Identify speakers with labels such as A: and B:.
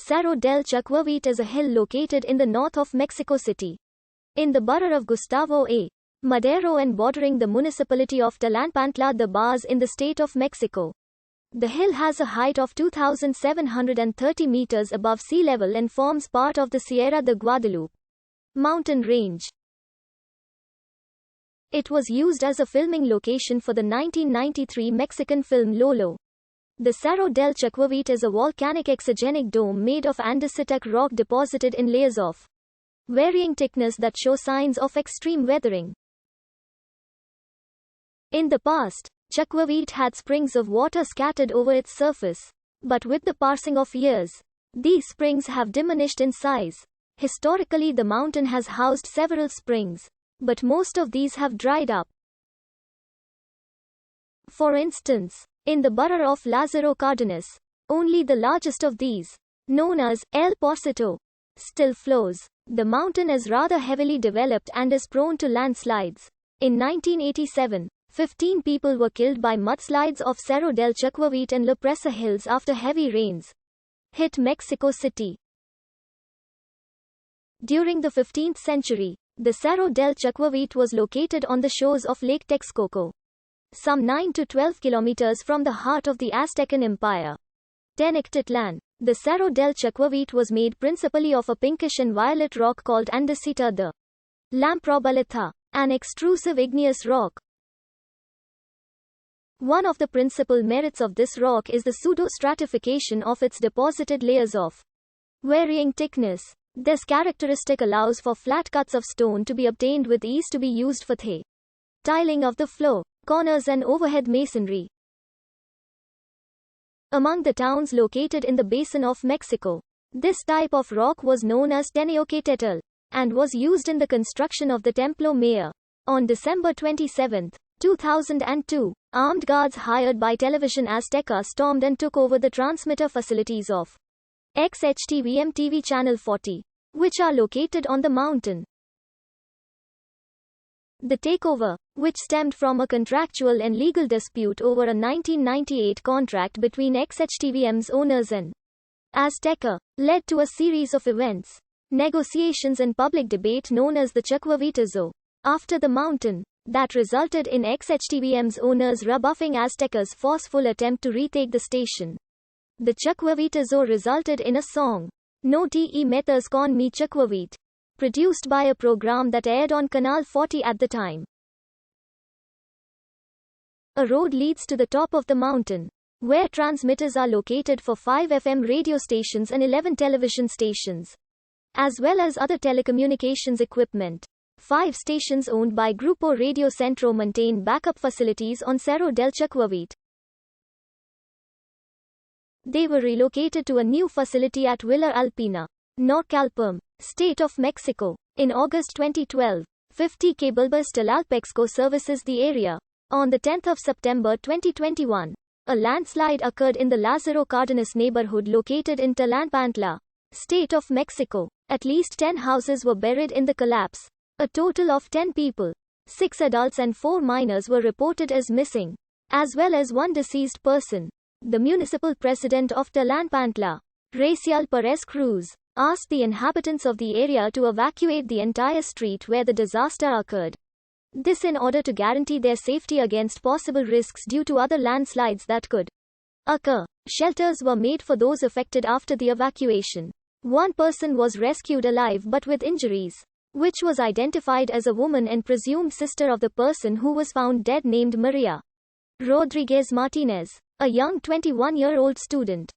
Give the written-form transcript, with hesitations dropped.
A: Cerro del Chiquihuite is a hill located in the north of Mexico City, in the borough of Gustavo A. Madero and bordering the municipality of Tlalnepantla de Baz in the state of Mexico. The hill has a height of 2,730 meters above sea level and forms part of the Sierra de Guadalupe mountain range. It was used as a filming location for the 1993 Mexican film Lolo. The Cerro del Chiquihuite is a volcanic exogenic dome made of andesitic rock deposited in layers of varying thickness that show signs of extreme weathering. In the past, Chiquihuite had springs of water scattered over its surface. But with the passing of years, these springs have diminished in size. Historically, the mountain has housed several springs, but most of these have dried up. For instance, in the borough of Lázaro Cárdenas, only the largest of these, known as El Pocito, still flows. The mountain is rather heavily developed and is prone to landslides. In 1987, 15 people were killed by mudslides of Cerro del Chiquihuite and La Presa hills after heavy rains hit Mexico City. During the 15th century, the Cerro del Chiquihuite was located on the shores of Lake Texcoco, some 9 to 12 kilometers from the heart of the Aztecan Empire, Tenochtitlan. The Cerro del Chiquihuite was made principally of a pinkish and violet rock called andesita de Lamprobolitha, an extrusive igneous rock. One of the principal merits of this rock is the pseudo-stratification of its deposited layers of varying thickness. This characteristic allows for flat cuts of stone to be obtained with ease to be used for tiling of the floor, corners and overhead masonry. Among the towns located in the basin of Mexico, this type of rock was known as Tenochtitlan, and was used in the construction of the Templo Mayor. On December 27, 2002, armed guards hired by Television Azteca stormed and took over the transmitter facilities of XHTVM TV Channel 40, which are located on the mountain. The takeover, which stemmed from a contractual and legal dispute over a 1998 contract between XHTVM's owners and Azteca, led to a series of events, negotiations and public debate known as the Chiquihuitezo after the mountain, that resulted in XHTVM's owners rebuffing Azteca's forceful attempt to retake the station. The Chiquihuitezo resulted in a song, No Te Metas Con Mi Chiquihuite, produced by a program that aired on Canal 40 at the time. A road leads to the top of the mountain, where transmitters are located for 5 FM radio stations and 11 television stations, as well as other telecommunications equipment. 5 stations owned by Grupo Radio Centro maintain backup facilities on Cerro del Chiquihuite. They were relocated to a new facility at Villa Alpina, Naucalpan, State of Mexico. In August 2012, 50 cablebus Tlalpexco services the area. On the 10th of September 2021, a landslide occurred in the Lázaro Cárdenas neighborhood located in Tlalnepantla, State of Mexico. At least 10 houses were buried in the collapse. A total of 10 people, 6 adults and 4 minors were reported as missing, as well as 1 deceased person. The municipal president of Tlalnepantla, Raciel Perez Cruz, asked the inhabitants of the area to evacuate the entire street where the disaster occurred. This in order to guarantee their safety against possible risks due to other landslides that could occur. Shelters were made for those affected after the evacuation. 1 person was rescued alive but with injuries, which was identified as a woman and presumed sister of the person who was found dead named Maria Rodriguez Martinez, a young 21-year-old student.